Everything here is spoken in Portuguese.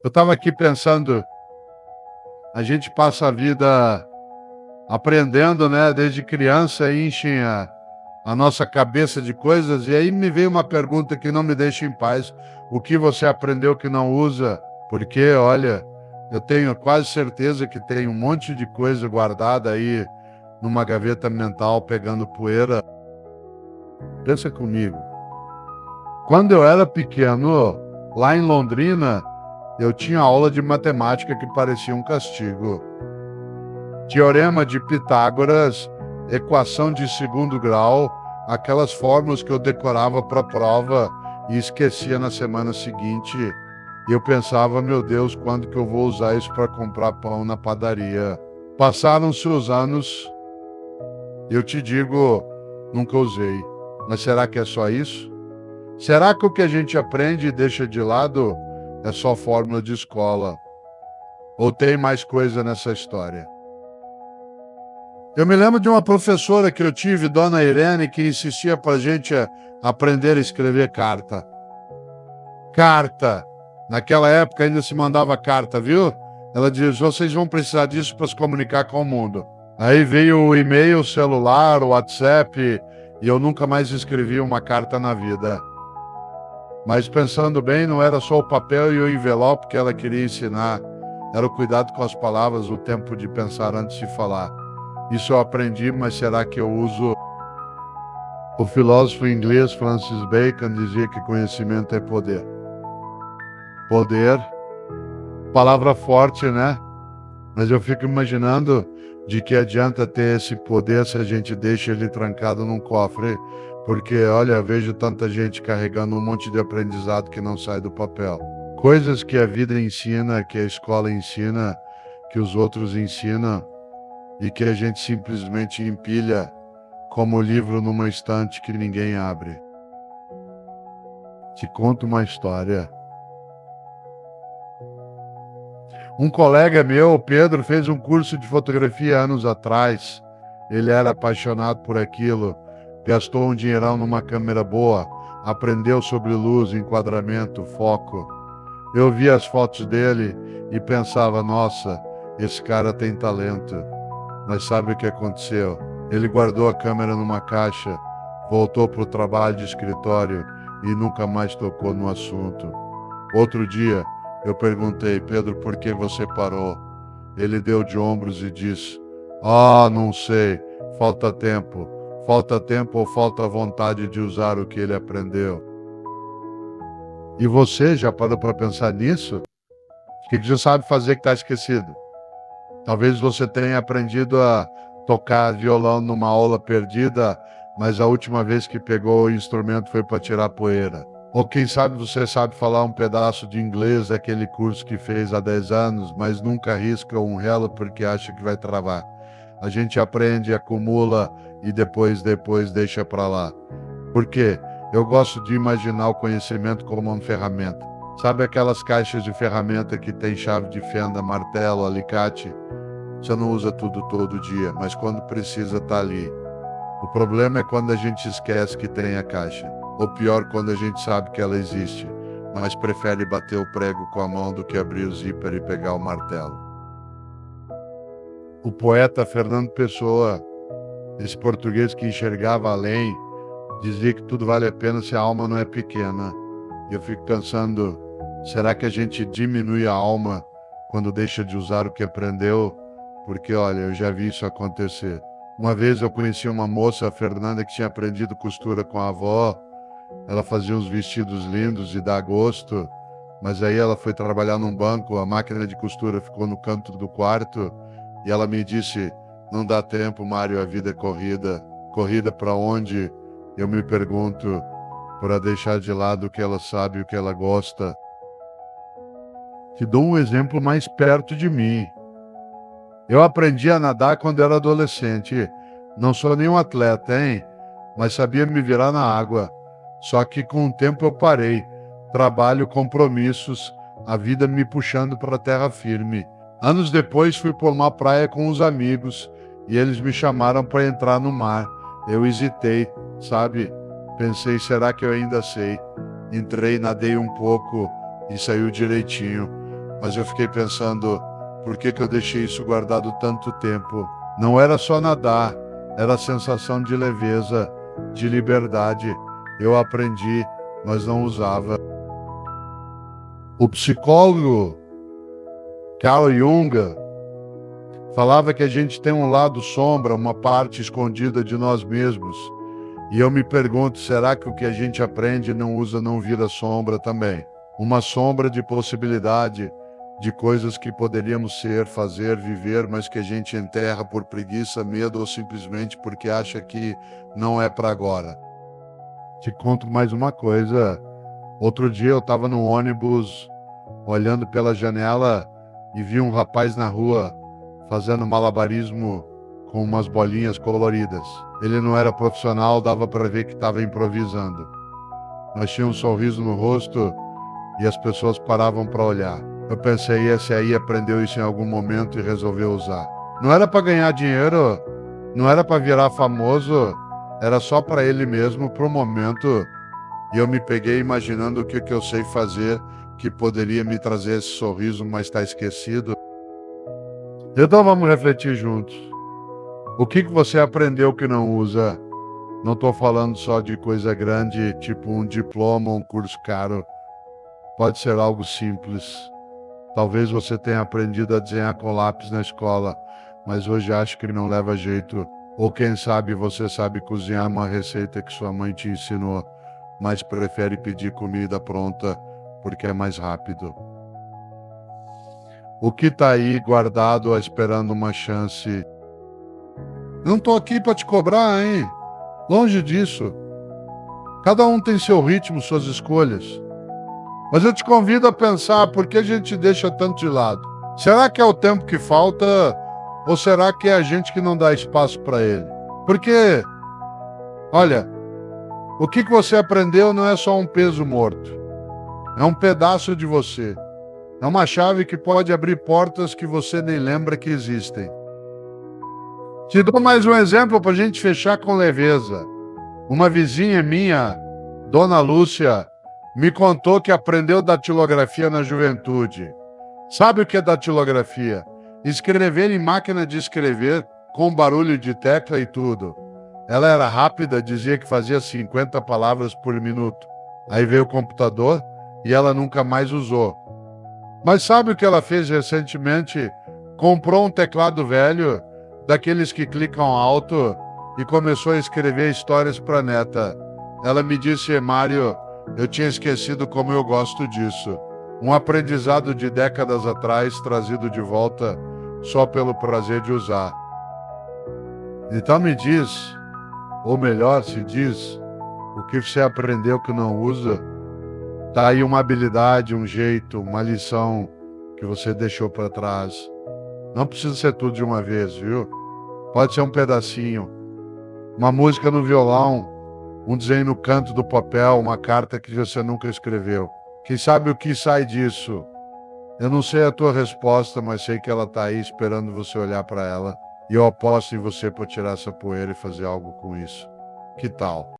Eu estava aqui pensando, a gente passa a vida aprendendo, né? Desde criança, enchem a nossa cabeça de coisas, e aí me veio uma pergunta que não me deixa em paz. O que você aprendeu que não usa? Porque, olha, eu tenho quase certeza que tem um monte de coisa guardada aí numa gaveta mental pegando poeira. Pensa comigo. Quando eu era pequeno, lá em Londrina, eu tinha aula de matemática que parecia um castigo. Teorema de Pitágoras, equação de segundo grau, aquelas fórmulas que eu decorava para a prova e esquecia na semana seguinte. E eu pensava, meu Deus, quando que eu vou usar isso para comprar pão na padaria? Passaram-se os anos, eu te digo, nunca usei. Mas será que é só isso? Será que o que a gente aprende e deixa de lado é só fórmula de escola? Ou tem mais coisa nessa história? Eu me lembro de uma professora que eu tive, Dona Irene, que insistia para a gente aprender a escrever carta. Carta! Naquela época ainda se mandava carta, viu? Ela dizia, vocês vão precisar disso para se comunicar com o mundo. Aí veio o e-mail, o celular, o WhatsApp, e eu nunca mais escrevi uma carta na vida. Mas pensando bem, não era só o papel e o envelope que ela queria ensinar. Era o cuidado com as palavras, o tempo de pensar antes de falar. Isso eu aprendi, mas será que eu uso? O filósofo inglês Francis Bacon dizia que conhecimento é poder. Poder, palavra forte, né? Mas eu fico imaginando de que adianta ter esse poder se a gente deixa ele trancado num cofre, porque, olha, eu vejo tanta gente carregando um monte de aprendizado que não sai do papel. Coisas que a vida ensina, que a escola ensina, que os outros ensinam, e que a gente simplesmente empilha como livro numa estante que ninguém abre. Te conto uma história. Um colega meu, o Pedro, fez um curso de fotografia anos atrás. Ele era apaixonado por aquilo, gastou um dinheirão numa câmera boa, aprendeu sobre luz, enquadramento, foco. Eu via as fotos dele e pensava, nossa, esse cara tem talento. Mas sabe o que aconteceu? Ele guardou a câmera numa caixa, voltou para o trabalho de escritório e nunca mais tocou no assunto. Outro dia, eu perguntei, Pedro, por que você parou? Ele deu de ombros e disse, não sei, falta tempo. Falta tempo ou falta vontade de usar o que ele aprendeu. E você já parou para pensar nisso? O que você sabe fazer que está esquecido? Talvez você tenha aprendido a tocar violão numa aula perdida, mas a última vez que pegou o instrumento foi para tirar poeira. Ou quem sabe você sabe falar um pedaço de inglês daquele curso que fez há 10 anos, mas nunca arrisca um relo porque acha que vai travar. A gente aprende, acumula e depois deixa para lá. Por quê? Eu gosto de imaginar o conhecimento como uma ferramenta. Sabe aquelas caixas de ferramenta que tem chave de fenda, martelo, alicate? Você não usa tudo todo dia, mas quando precisa tá ali. O problema é quando a gente esquece que tem a caixa. Ou pior, quando a gente sabe que ela existe, mas prefere bater o prego com a mão do que abrir o zíper e pegar o martelo. O poeta Fernando Pessoa, esse português que enxergava além, dizia que tudo vale a pena se a alma não é pequena. E eu fico pensando, será que a gente diminui a alma quando deixa de usar o que aprendeu? Porque, olha, eu já vi isso acontecer. Uma vez eu conheci uma moça, a Fernanda, que tinha aprendido costura com a avó. Ela fazia uns vestidos lindos e dá gosto, mas aí ela foi trabalhar num banco, a máquina de costura ficou no canto do quarto e ela me disse, não dá tempo, Mário, a vida é corrida. Corrida para onde? Eu me pergunto, para deixar de lado o que ela sabe e o que ela gosta. Te dou um exemplo mais perto de mim. Eu aprendi a nadar quando era adolescente. Não sou nenhum atleta, hein? Mas sabia me virar na água. Só que com o tempo eu parei. Trabalho, compromissos, a vida me puxando para a terra firme. Anos depois fui por uma praia com os amigos e eles me chamaram para entrar no mar. Eu hesitei, sabe? Pensei, será que eu ainda sei? Entrei, nadei um pouco e saiu direitinho. Mas eu fiquei pensando, por que eu deixei isso guardado tanto tempo? Não era só nadar, era a sensação de leveza, de liberdade. Eu aprendi, mas não usava. O psicólogo Carl Jung falava que a gente tem um lado sombra, uma parte escondida de nós mesmos. E eu me pergunto, será que o que a gente aprende e não usa não vira sombra também? Uma sombra de possibilidade, de coisas que poderíamos ser, fazer, viver, mas que a gente enterra por preguiça, medo ou simplesmente porque acha que não é para agora. Te conto mais uma coisa. Outro dia eu estava no ônibus, olhando pela janela e vi um rapaz na rua fazendo malabarismo com umas bolinhas coloridas. Ele não era profissional, dava para ver que estava improvisando. Mas tinha um sorriso no rosto e as pessoas paravam para olhar. Eu pensei, esse aí aprendeu isso em algum momento e resolveu usar. Não era para ganhar dinheiro, não era para virar famoso, era só para ele mesmo, para o momento. E eu me peguei imaginando o que eu sei fazer que poderia me trazer esse sorriso, mas está esquecido. Então vamos refletir juntos. O que você aprendeu que não usa? Não estou falando só de coisa grande, tipo um diploma ou um curso caro. Pode ser algo simples. Talvez você tenha aprendido a desenhar com lápis na escola, mas hoje acha que não leva jeito. Ou quem sabe você sabe cozinhar uma receita que sua mãe te ensinou, mas prefere pedir comida pronta porque é mais rápido. O que está aí guardado esperando uma chance? Não estou aqui para te cobrar, hein? Longe disso. Cada um tem seu ritmo, suas escolhas. Mas eu te convido a pensar por que a gente deixa tanto de lado. Será que é o tempo que falta ou será que é a gente que não dá espaço para ele? Porque, olha, o que você aprendeu não é só um peso morto. É um pedaço de você. É uma chave que pode abrir portas que você nem lembra que existem. Te dou mais um exemplo para a gente fechar com leveza. Uma vizinha minha, Dona Lúcia, me contou que aprendeu datilografia na juventude. Sabe o que é datilografia? Escrever em máquina de escrever, com barulho de tecla e tudo. Ela era rápida, dizia que fazia 50 palavras por minuto. Aí veio o computador e ela nunca mais usou. Mas sabe o que ela fez recentemente? Comprou um teclado velho, daqueles que clicam alto, e começou a escrever histórias para a neta. Ela me disse, Mário, eu tinha esquecido como eu gosto disso. Um aprendizado de décadas atrás, trazido de volta só pelo prazer de usar. Então me diz, ou melhor, se diz, o que você aprendeu que não usa? Tá aí uma habilidade, um jeito, uma lição que você deixou para trás. Não precisa ser tudo de uma vez, viu? Pode ser um pedacinho. Uma música no violão, um desenho no canto do papel, uma carta que você nunca escreveu. Quem sabe o que sai disso? Eu não sei a tua resposta, mas sei que ela tá aí esperando você olhar para ela. E eu aposto em você para tirar essa poeira e fazer algo com isso. Que tal?